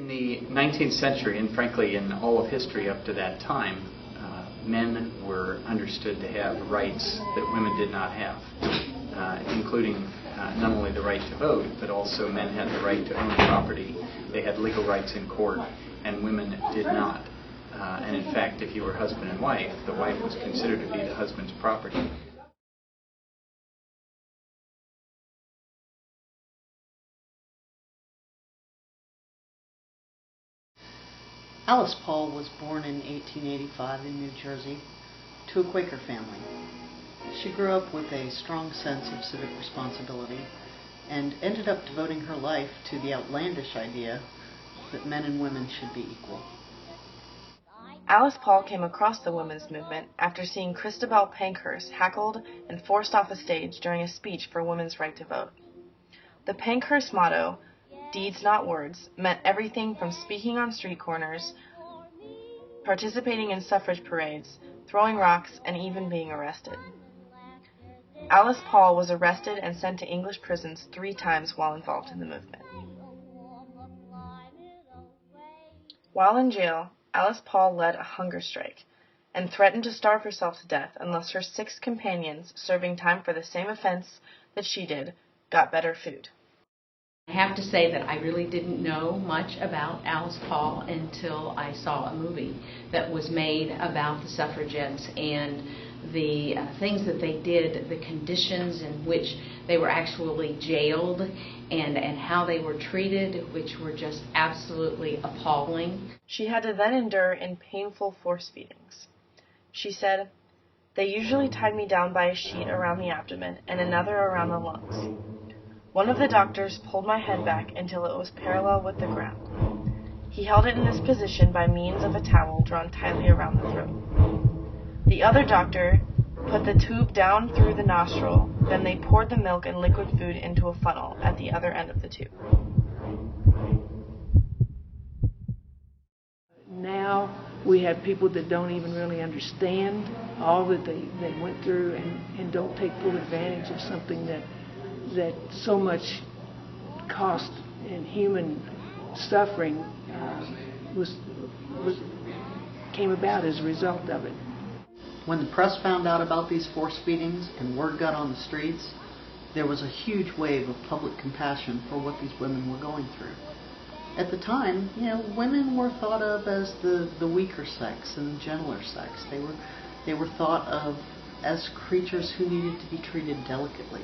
In the 19th century, and frankly in all of history up to that time, men were understood to have rights that women did not have, including not only the right to vote, but also men had the right to own property. They had legal rights in court, and women did not. And in fact, if you were husband and wife, the wife was considered to be the husband's property. Alice Paul was born in 1885 in New Jersey to a Quaker family. She grew up with a strong sense of civic responsibility and ended up devoting her life to the outlandish idea that men and women should be equal. Alice Paul came across the women's movement after seeing Christabel Pankhurst heckled and forced off a stage during a speech for women's right to vote. The Pankhurst motto, "Deeds, not words," meant everything from speaking on street corners, participating in suffrage parades, throwing rocks, and even being arrested. Alice Paul was arrested and sent to English prisons 3 times while involved in the movement. While in jail, Alice Paul led a hunger strike and threatened to starve herself to death unless her 6 companions, serving time for the same offense that she did, got better food. I have to say that I really didn't know much about Alice Paul until I saw a movie that was made about the suffragettes and the things that they did, the conditions in which they were actually jailed, and how they were treated, which were just absolutely appalling. She had to then endure in painful force feedings. She said, "They usually tied me down by a sheet around the abdomen and another around the lungs. One of the doctors pulled my head back until it was parallel with the ground. He held it in this position by means of a towel drawn tightly around the throat. The other doctor put the tube down through the nostril, then they poured the milk and liquid food into a funnel at the other end of the tube." Now we have people that don't even really understand all that they went through and don't take full advantage of something that so much cost and human suffering came about as a result of it. When the press found out about these force feedings and word got on the streets, there was a huge wave of public compassion for what these women were going through. At the time, women were thought of as the weaker sex and the gentler sex. They were thought of as creatures who needed to be treated delicately.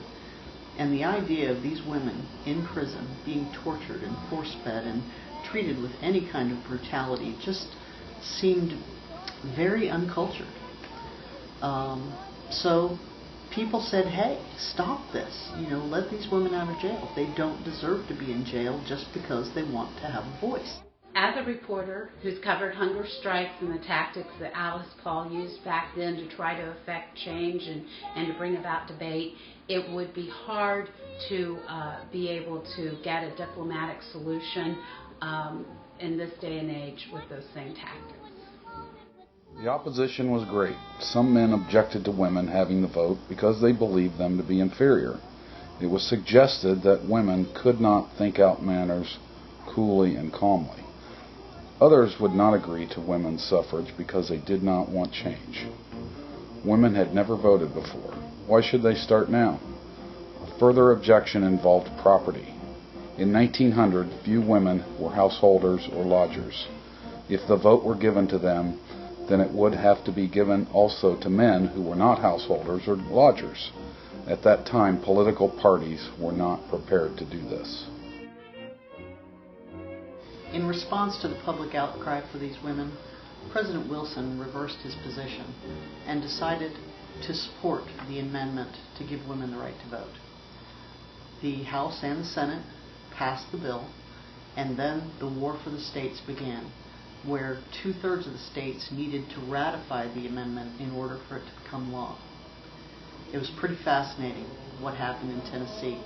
And the idea of these women in prison being tortured and force-fed and treated with any kind of brutality just seemed very uncultured. So people said, hey, stop this. Let these women out of jail. They don't deserve to be in jail just because they want to have a voice. As a reporter who's covered hunger strikes and the tactics that Alice Paul used back then to try to affect change and to bring about debate, it would be hard to be able to get a diplomatic solution in this day and age with those same tactics. The opposition was great. Some men objected to women having the vote because they believed them to be inferior. It was suggested that women could not think out matters coolly and calmly. Others would not agree to women's suffrage because they did not want change. Women had never voted before. Why should they start now? A further objection involved property. In 1900, few women were householders or lodgers. If the vote were given to them, then it would have to be given also to men who were not householders or lodgers. At that time, political parties were not prepared to do this. In response to the public outcry for these women, President Wilson reversed his position and decided to support the amendment to give women the right to vote. The House and the Senate passed the bill, and then the war for the states began, where 2/3 of the states needed to ratify the amendment in order for it to become law. It was pretty fascinating what happened in Tennessee.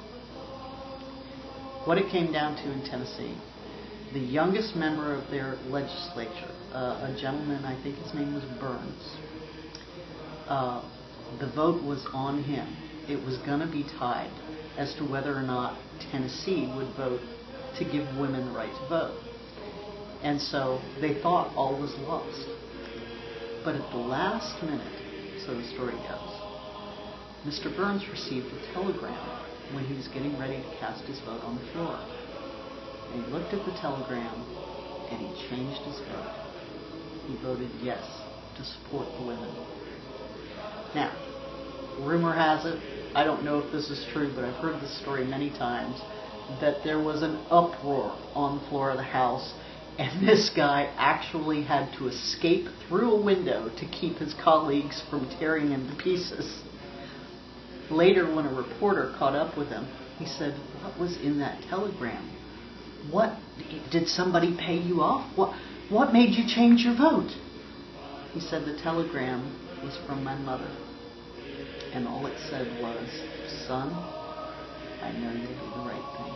What it came down to in Tennessee, the youngest member of their legislature, a gentleman, I think his name was Burns, the vote was on him. It was going to be tied as to whether or not Tennessee would vote to give women the right to vote. And so they thought all was lost. But at the last minute, so the story goes, Mr. Burns received a telegram when he was getting ready to cast his vote on the floor. And he looked at the telegram and he changed his vote. He voted yes to support the women. Now, rumor has it, I don't know if this is true, but I've heard this story many times, that there was an uproar on the floor of the House, and this guy actually had to escape through a window to keep his colleagues from tearing him to pieces. Later, when a reporter caught up with him, he said, "What was in that telegram? What, did somebody pay you off? What made you change your vote?" He said, "The telegram was from my mother. And all it said was, 'Son, I know you'll do the right thing.'"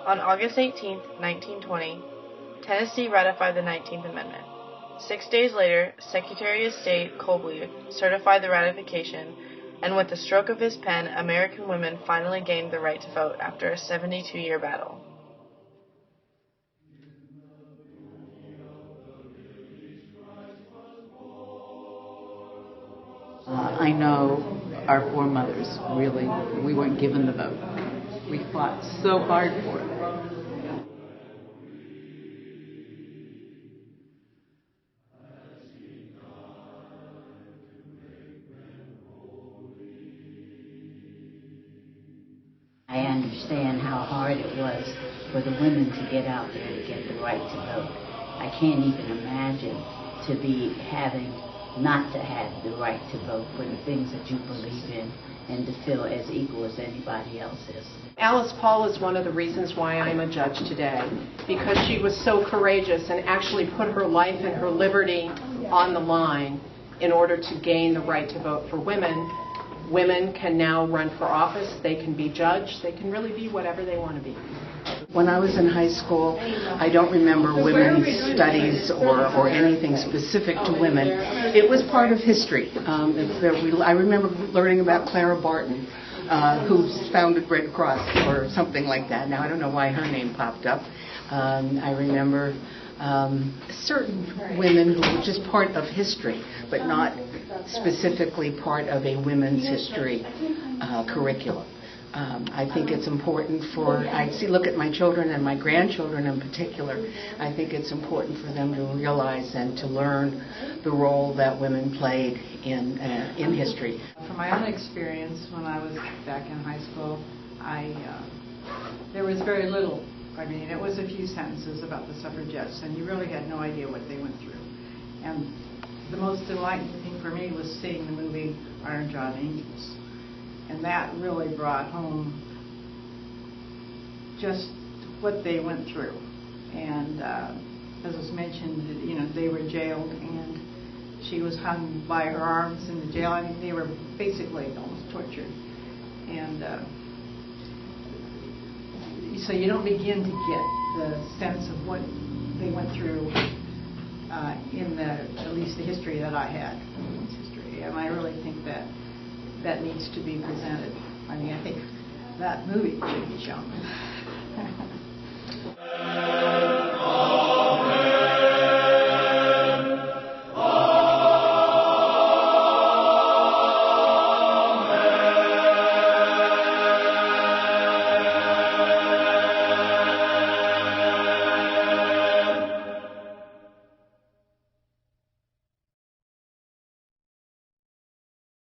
On August 18, 1920, Tennessee ratified the 19th Amendment. 6 days later, Secretary of State Colby certified the ratification, and with the stroke of his pen, American women finally gained the right to vote after a 72-year battle. I know our foremothers really, we weren't given the vote. We fought so hard for it. I understand how hard it was for the women to get out there to get the right to vote. I can't even imagine to be having not to have the right to vote for the things that you believe in and to feel as equal as anybody else is. Alice Paul is one of the reasons why I'm a judge today, because she was so courageous and actually put her life and her liberty on the line in order to gain the right to vote for women. Women can now run for office, they can be judged, they can really be whatever they want to be. When I was in high school, I don't remember women's studies or anything specific to women. It was part of history. I remember learning about Clara Barton, who founded Red Cross or something like that. Now, I don't know why her name popped up. I remember certain women who were just part of history, but not specifically part of a women's history curriculum. I think it's important look at my children and my grandchildren in particular, I think it's important for them to realize and to learn the role that women played in history. From my own experience, when I was back in high school, there was very little. I mean, it was a few sentences about the suffragettes, and you really had no idea what they went through. And the most enlightening thing for me was seeing the movie Iron-Jawed Angels. And that really brought home just what they went through. And as was mentioned, they were jailed, and she was hung by her arms in the jail. I mean, they were basically almost tortured. And so you don't begin to get the sense of what they went through in at least the history that I had, women's history. And I really think that needs to be presented. I mean, I think that movie should be shown.